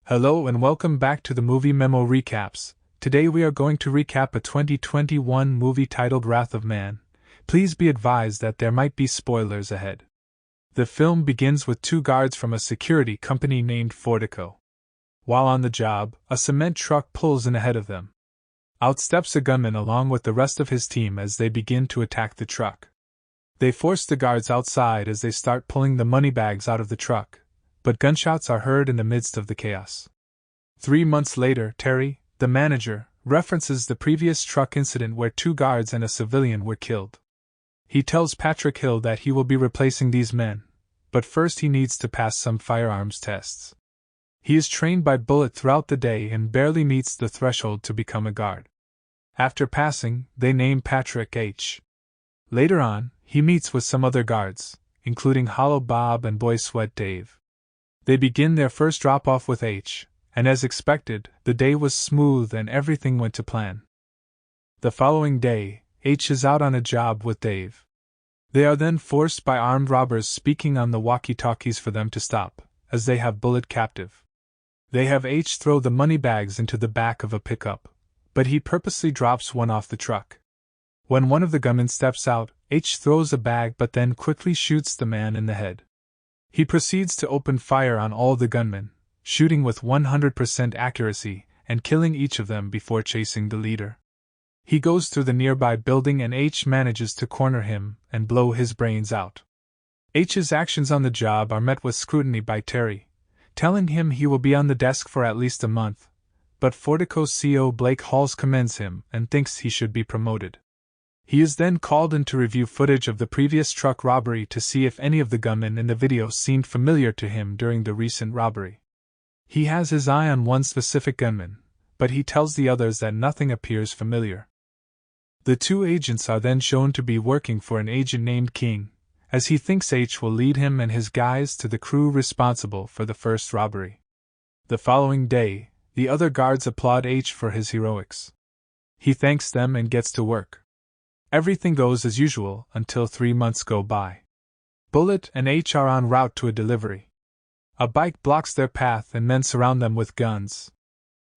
Hello and welcome back to the Movie Memo Recaps. Today we are going to recap a 2021 movie titled Wrath of Man. Please be advised that there might be spoilers ahead. The film begins with two guards from a security company named Fortico. While on the job, a cement truck pulls in ahead of them. Out steps a gunman along with the rest of his team as they begin to attack the truck. They force the guards outside as they start pulling the money bags out of the truck, but gunshots are heard in the midst of the chaos. 3 months later, Terry, the manager, references the previous truck incident where two guards and a civilian were killed. He tells Patrick Hill that he will be replacing these men, but first he needs to pass some firearms tests. He is trained by Bullet throughout the day and barely meets the threshold to become a guard. After passing, they name Patrick H. Later on, he meets with some other guards, including Hollow Bob and Boy Sweat Dave. They begin their first drop-off with H, and as expected, the day was smooth and everything went to plan. The following day, H is out on a job with Dave. They are then forced by armed robbers speaking on the walkie-talkies for them to stop, as they have Bullet captive. They have H throw the money bags into the back of a pickup, but he purposely drops one off the truck. When one of the gunmen steps out, H throws a bag but then quickly shoots the man in the head. He proceeds to open fire on all the gunmen, shooting with 100% accuracy and killing each of them before chasing the leader. He goes through the nearby building and H manages to corner him and blow his brains out. H's actions on the job are met with scrutiny by Terry, telling him he will be on the desk for at least a month, but Fortico's CO Blake Halls commends him and thinks he should be promoted. He is then called in to review footage of the previous truck robbery to see if any of the gunmen in the video seemed familiar to him during the recent robbery. He has his eye on one specific gunman, but he tells the others that nothing appears familiar. The two agents are then shown to be working for an agent named King, as he thinks H will lead him and his guys to the crew responsible for the first robbery. The following day, the other guards applaud H for his heroics. He thanks them and gets to work. Everything goes as usual until 3 months go by. Bullet and H are en route to a delivery. A bike blocks their path and men surround them with guns.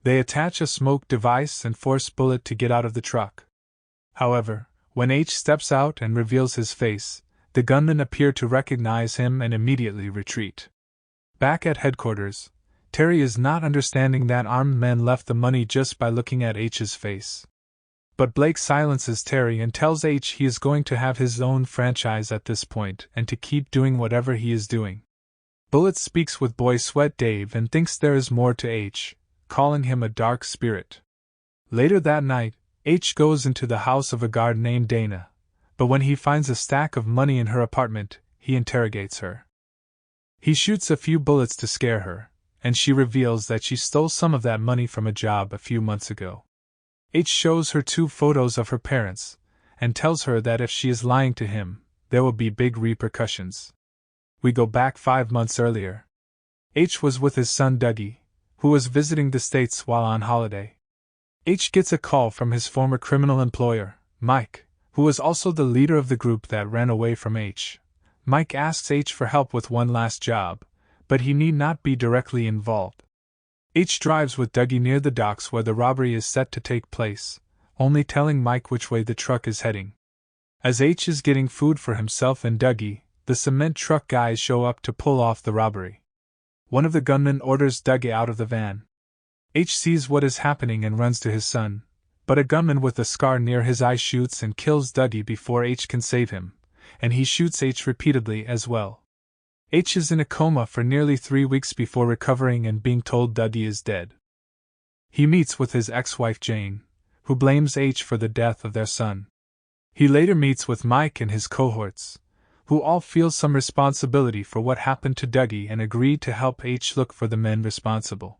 They attach a smoke device and force Bullet to get out of the truck. However, when H steps out and reveals his face, the gunmen appear to recognize him and immediately retreat. Back at headquarters, Terry is not understanding that armed men left the money just by looking at H's face. But Blake silences Terry and tells H he is going to have his own franchise at this point and to keep doing whatever he is doing. Bullet speaks with Boy Sweat Dave and thinks there is more to H, calling him a dark spirit. Later that night, H goes into the house of a guard named Dana, but when he finds a stack of money in her apartment, he interrogates her. He shoots a few bullets to scare her, and she reveals that she stole some of that money from a job a few months ago. H shows her 2 photos of her parents, and tells her that if she is lying to him, there will be big repercussions. We go back 5 months earlier. H was with his son Dougie, who was visiting the States while on holiday. H gets a call from his former criminal employer, Mike, who was also the leader of the group that ran away from H. Mike asks H for help with one last job, but he need not be directly involved. H drives with Dougie near the docks where the robbery is set to take place, only telling Mike which way the truck is heading. As H is getting food for himself and Dougie, the cement truck guys show up to pull off the robbery. One of the gunmen orders Dougie out of the van. H sees what is happening and runs to his son, but a gunman with a scar near his eye shoots and kills Dougie before H can save him, and he shoots H repeatedly as well. H is in a coma for nearly 3 weeks before recovering and being told Dougie is dead. He meets with his ex-wife Jane, who blames H for the death of their son. He later meets with Mike and his cohorts, who all feel some responsibility for what happened to Dougie and agree to help H look for the men responsible.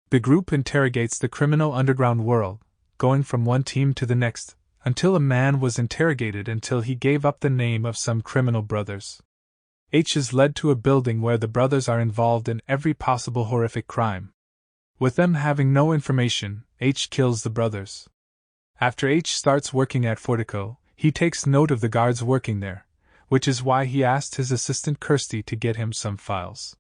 The group interrogates the criminal underground world, going from one team to the next, until a man was interrogated until he gave up the name of some criminal brothers. H is led to a building where the brothers are involved in every possible horrific crime. With them having no information, H kills the brothers. After H starts working at Fortico, he takes note of the guards working there, which is why he asked his assistant Kirsty to get him some files.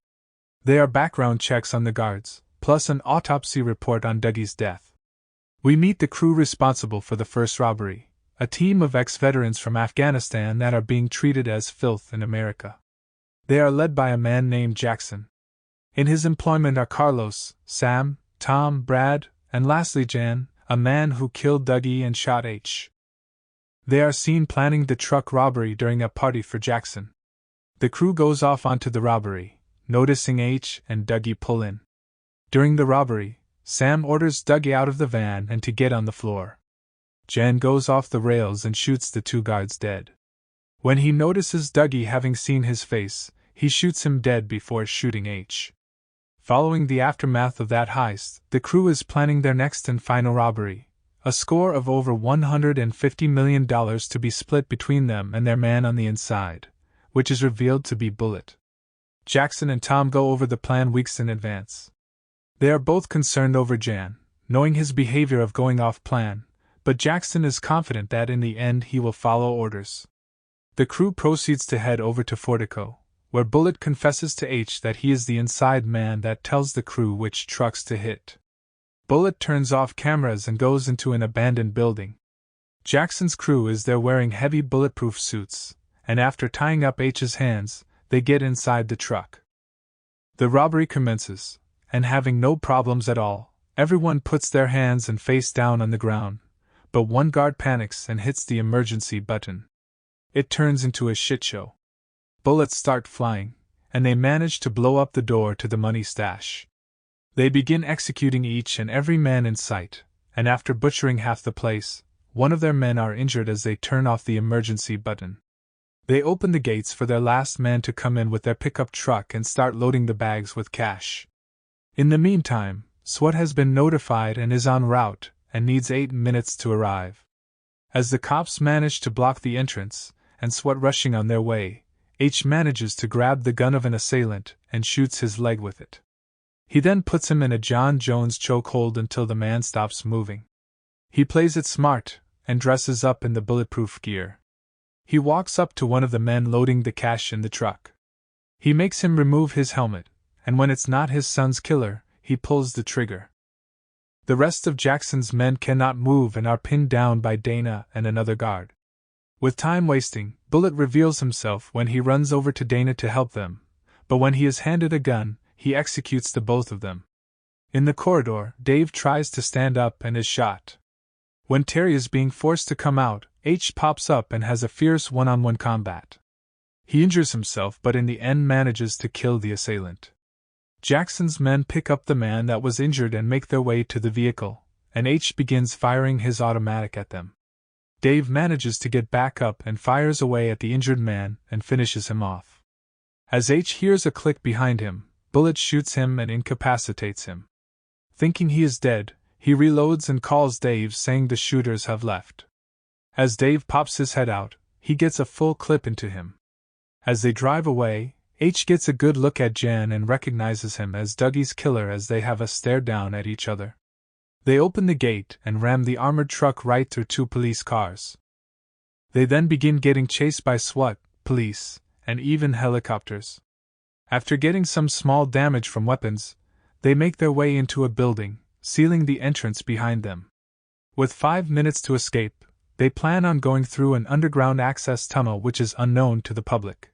They are background checks on the guards, plus an autopsy report on Dougie's death. We meet the crew responsible for the first robbery, a team of ex-veterans from Afghanistan that are being treated as filth in America. They are led by a man named Jackson. In his employment are Carlos, Sam, Tom, Brad, and lastly Jan, a man who killed Dougie and shot H. They are seen planning the truck robbery during a party for Jackson. The crew goes off onto the robbery, noticing H and Dougie pull in. During the robbery, Sam orders Dougie out of the van and to get on the floor. Jan goes off the rails and shoots the two guards dead. When he notices Dougie having seen his face, he shoots him dead before shooting H. Following the aftermath of that heist, the crew is planning their next and final robbery, a score of over $150 million to be split between them and their man on the inside, which is revealed to be Bullet. Jackson and Tom go over the plan weeks in advance. They are both concerned over Jan, knowing his behavior of going off plan, but Jackson is confident that in the end he will follow orders. The crew proceeds to head over to Fortico, where Bullet confesses to H that he is the inside man that tells the crew which trucks to hit. Bullet turns off cameras and goes into an abandoned building. Jackson's crew is there wearing heavy bulletproof suits, and after tying up H's hands, they get inside the truck. The robbery commences, and having no problems at all, everyone puts their hands and face down on the ground, but one guard panics and hits the emergency button. It turns into a shit show. Bullets start flying, and they manage to blow up the door to the money stash. They begin executing each and every man in sight, and after butchering half the place, one of their men are injured as they turn off the emergency button. They open the gates for their last man to come in with their pickup truck and start loading the bags with cash. In the meantime, SWAT has been notified and is en route, and needs 8 minutes to arrive. As the cops manage to block the entrance, and SWAT rushing on their way, H manages to grab the gun of an assailant and shoots his leg with it. He then puts him in a John Jones chokehold until the man stops moving. He plays it smart, and dresses up in the bulletproof gear. He walks up to one of the men loading the cash in the truck. He makes him remove his helmet, and when it's not his son's killer, he pulls the trigger. The rest of Jackson's men cannot move and are pinned down by Dana and another guard. With time wasting, Bullet reveals himself when he runs over to Dana to help them, but when he is handed a gun, he executes the both of them. In the corridor, Dave tries to stand up and is shot. When Terry is being forced to come out, H pops up and has a fierce one-on-one combat. He injures himself but in the end manages to kill the assailant. Jackson's men pick up the man that was injured and make their way to the vehicle, and H begins firing his automatic at them. Dave manages to get back up and fires away at the injured man and finishes him off. As H hears a click behind him, Bullet shoots him and incapacitates him. Thinking he is dead, he reloads and calls Dave saying the shooters have left. As Dave pops his head out, he gets a full clip into him. As they drive away, H gets a good look at Jan and recognizes him as Dougie's killer as they have a stare down at each other. They open the gate and ram the armored truck right through 2 police cars. They then begin getting chased by SWAT, police, and even helicopters. After getting some small damage from weapons, they make their way into a building, sealing the entrance behind them. With 5 minutes to escape, they plan on going through an underground access tunnel which is unknown to the public.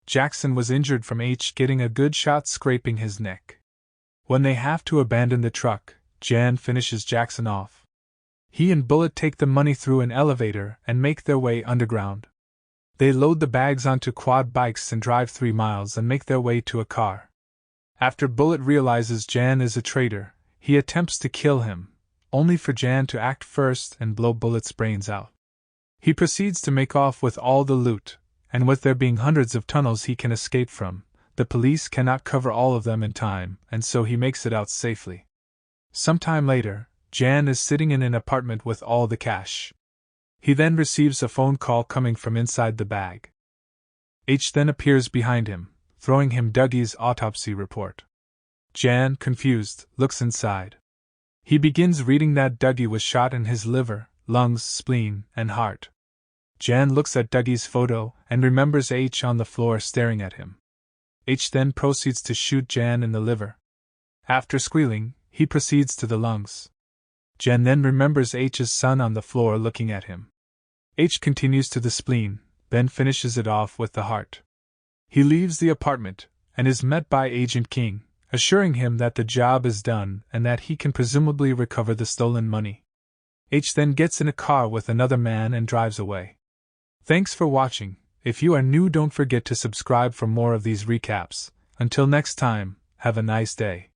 Jackson was injured from H getting a good shot scraping his neck. When they have to abandon the truck, Jan finishes Jackson off. He and Bullet take the money through an elevator and make their way underground. They load the bags onto quad bikes and drive 3 miles and make their way to a car. After Bullet realizes Jan is a traitor, he attempts to kill him, only for Jan to act first and blow Bullet's brains out. He proceeds to make off with all the loot, and with there being hundreds of tunnels he can escape from, the police cannot cover all of them in time, and so he makes it out safely. Sometime later, Jan is sitting in an apartment with all the cash. He then receives a phone call coming from inside the bag. H then appears behind him, throwing him Dougie's autopsy report. Jan, confused, looks inside. He begins reading that Dougie was shot in his liver, lungs, spleen, and heart. Jan looks at Dougie's photo and remembers H on the floor staring at him. H then proceeds to shoot Jan in the liver. After squealing, he proceeds to the lungs. Jen then remembers H's son on the floor looking at him. H continues to the spleen, then finishes it off with the heart. He leaves the apartment, and is met by Agent King, assuring him that the job is done and that he can presumably recover the stolen money. H then gets in a car with another man and drives away. Thanks for watching. If you are new, don't forget to subscribe for more of these recaps. Until next time, have a nice day.